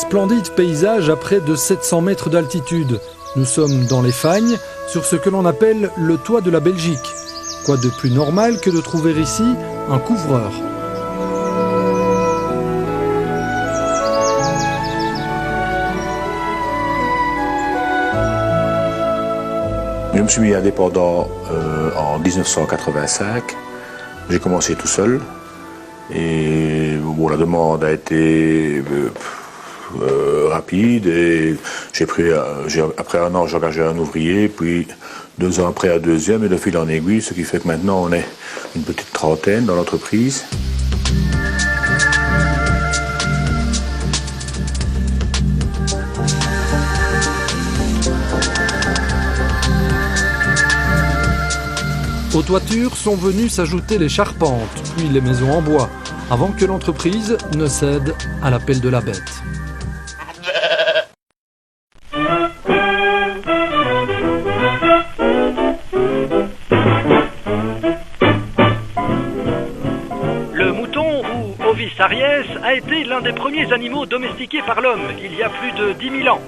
splendide paysage à près de 700 mètres d'altitude. Nous sommes dans les Fagnes, sur ce que l'on appelle le toit de la Belgique. Quoi de plus normal que de trouver ici un couvreur? Je me suis mis indépendant en 1985. J'ai commencé tout seul. Et bon, la demande a été rapide. Et après un an, j'ai engagé un ouvrier. Puis 2 ans après, un deuxième. Et de fil en aiguille, ce qui fait que maintenant, on est une petite trentaine dans l'entreprise. Aux toitures sont venues s'ajouter les charpentes, puis les maisons en bois, avant que l'entreprise ne cède à l'appel de la bête. Le mouton, ou Ovis aries, a été l'un des premiers animaux domestiqués par l'homme, il y a plus de 10 000 ans.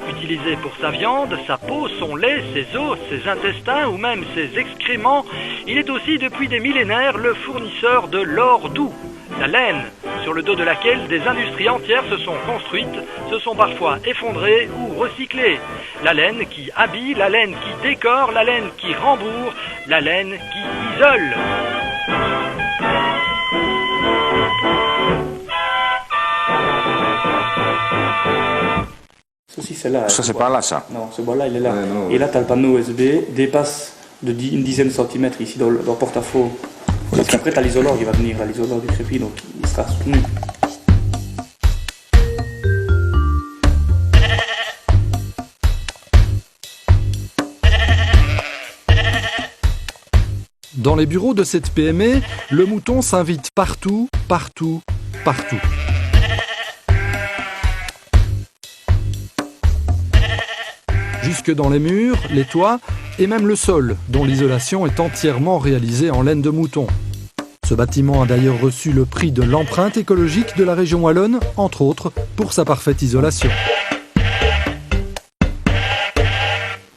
Utilisé pour sa viande, sa peau, son lait, ses os, ses intestins ou même ses excréments, il est aussi depuis des millénaires le fournisseur de l'or doux, la laine, sur le dos de laquelle des industries entières se sont construites, se sont parfois effondrées ou recyclées. La laine qui habille, la laine qui décore, la laine qui rembourre, la laine qui isole. Ceci, c'est là. Ça, c'est pas là, ça. Non, ce bois-là, il est là. Et là, tu as le panneau USB, dépasse de une dizaine de centimètres ici dans le porte-à-faux. Parce qu'après, tu as l'isolant qui va venir, l'isolant du crépi, donc il sera soutenu. Dans les bureaux de cette PME, le mouton s'invite partout, partout, partout. Jusque dans les murs, les toits et même le sol, dont l'isolation est entièrement réalisée en laine de mouton. Ce bâtiment a d'ailleurs reçu le prix de l'empreinte écologique de la région wallonne, entre autres pour sa parfaite isolation.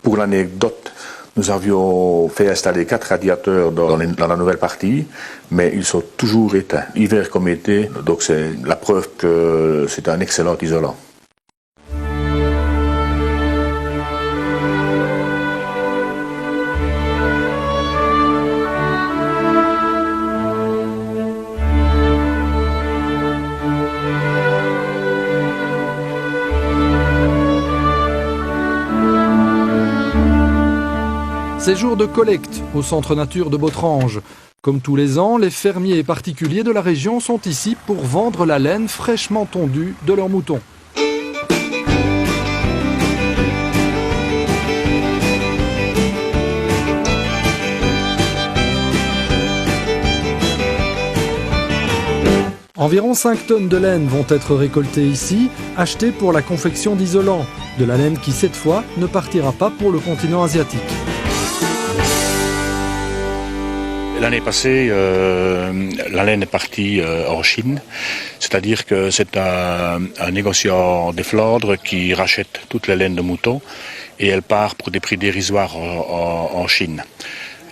Pour l'anecdote, nous avions fait installer 4 radiateurs dans la nouvelle partie, mais ils sont toujours éteints, hiver comme été, donc c'est la preuve que c'est un excellent isolant. Ces jours de collecte au Centre Nature de Bautrange. Comme tous les ans, les fermiers et particuliers de la région sont ici pour vendre la laine fraîchement tondue de leurs moutons. Environ 5 tonnes de laine vont être récoltées ici, achetées pour la confection d'isolants. De la laine qui, cette fois, ne partira pas pour le continent asiatique. L'année passée, la laine est partie en Chine, c'est-à-dire que c'est un négociant des Flandres qui rachète toute la laine de mouton et elle part pour des prix dérisoires en Chine.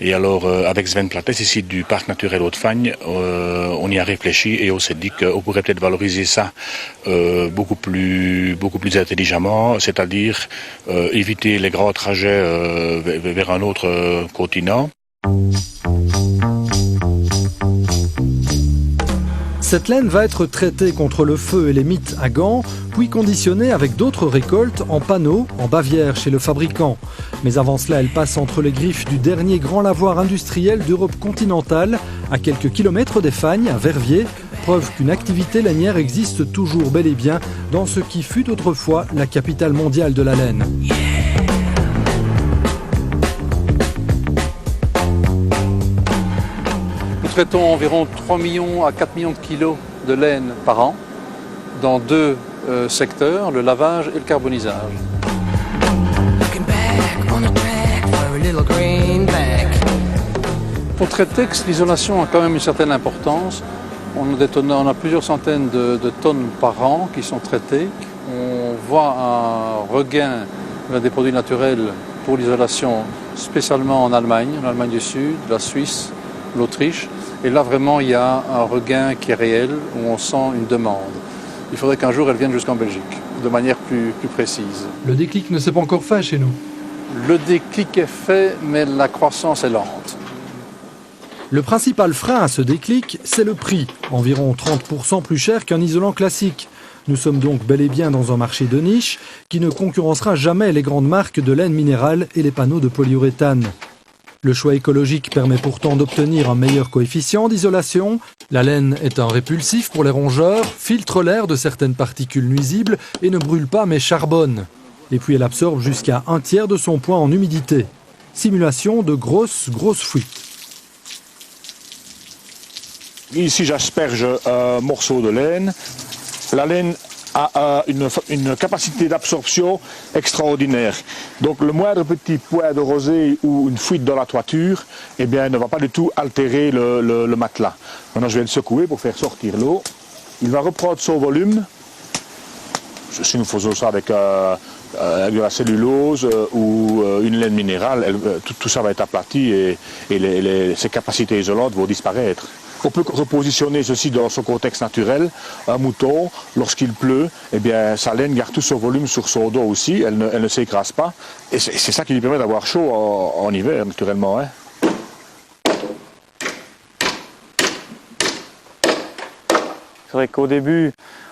Et alors, avec Sven Plates, ici du Parc naturel Haute-Fagne, on y a réfléchi et on s'est dit qu'on pourrait peut-être valoriser ça beaucoup plus intelligemment, c'est-à-dire éviter les grands trajets vers un autre continent. Cette laine va être traitée contre le feu et les mites à Gand, puis conditionnée avec d'autres récoltes en panneaux en Bavière chez le fabricant. Mais avant cela, elle passe entre les griffes du dernier grand lavoir industriel d'Europe continentale, à quelques kilomètres des Fagnes, à Verviers, preuve qu'une activité lainière existe toujours bel et bien dans ce qui fut autrefois la capitale mondiale de la laine. Nous traitons environ 3 millions à 4 millions de kilos de laine par an dans 2 secteurs, le lavage et le carbonisage. Pour Tretex, l'isolation a quand même une certaine importance. On a plusieurs centaines de tonnes par an qui sont traitées. voit un regain des produits naturels pour l'isolation, spécialement en Allemagne du Sud, la Suisse, l'Autriche. Et là, vraiment, il y a un regain qui est réel, où on sent une demande. Il faudrait qu'un jour, elle vienne jusqu'en Belgique, de manière plus précise. Le déclic ne s'est pas encore fait chez nous. Le déclic est fait, mais la croissance est lente. Le principal frein à ce déclic, c'est le prix, environ 30% plus cher qu'un isolant classique. Nous sommes donc bel et bien dans un marché de niche qui ne concurrencera jamais les grandes marques de laine minérale et les panneaux de polyuréthane. Le choix écologique permet pourtant d'obtenir un meilleur coefficient d'isolation. La laine est un répulsif pour les rongeurs, filtre l'air de certaines particules nuisibles et ne brûle pas mais charbonne. Et puis elle absorbe jusqu'à 1/3 de son poids en humidité. Simulation de grosses fuites. Ici, j'asperge un morceau de laine. La laine a une capacité d'absorption extraordinaire. Donc le moindre petit point de rosée ou une fuite dans la toiture, eh bien, ne va pas du tout altérer le matelas. Maintenant, je vais le secouer pour faire sortir l'eau. Il va reprendre son volume. Si nous faisons ça avec de la cellulose ou une laine minérale, tout ça va être aplati et ses capacités isolantes vont disparaître. On peut repositionner ceci dans son contexte naturel. Un mouton, lorsqu'il pleut, eh bien, sa laine garde tout son volume sur son dos aussi, elle ne s'écrase pas. Et c'est ça qui lui permet d'avoir chaud en hiver, naturellement. Hein. C'est vrai qu'au début,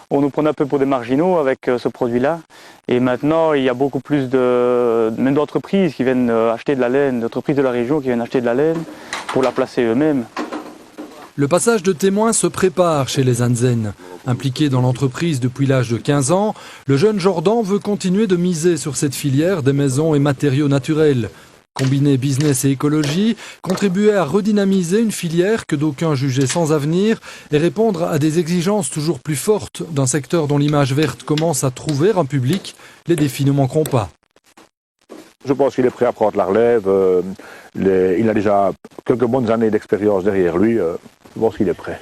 on nous prenait un peu pour des marginaux avec ce produit-là. Et maintenant, il y a beaucoup plus même d'entreprises qui viennent acheter de la laine, d'entreprises de la région qui viennent acheter de la laine pour la placer eux-mêmes. Le passage de témoin se prépare chez les Hansen. Impliqué dans l'entreprise depuis l'âge de 15 ans, le jeune Jordan veut continuer de miser sur cette filière des maisons et matériaux naturels. Combiner business et écologie, contribuer à redynamiser une filière que d'aucuns jugeaient sans avenir et répondre à des exigences toujours plus fortes d'un secteur dont l'image verte commence à trouver un public, les défis ne manqueront pas. Je pense qu'il est prêt à prendre la relève. Il a déjà quelques bonnes années d'expérience derrière lui. Je pense qu'il est prêt.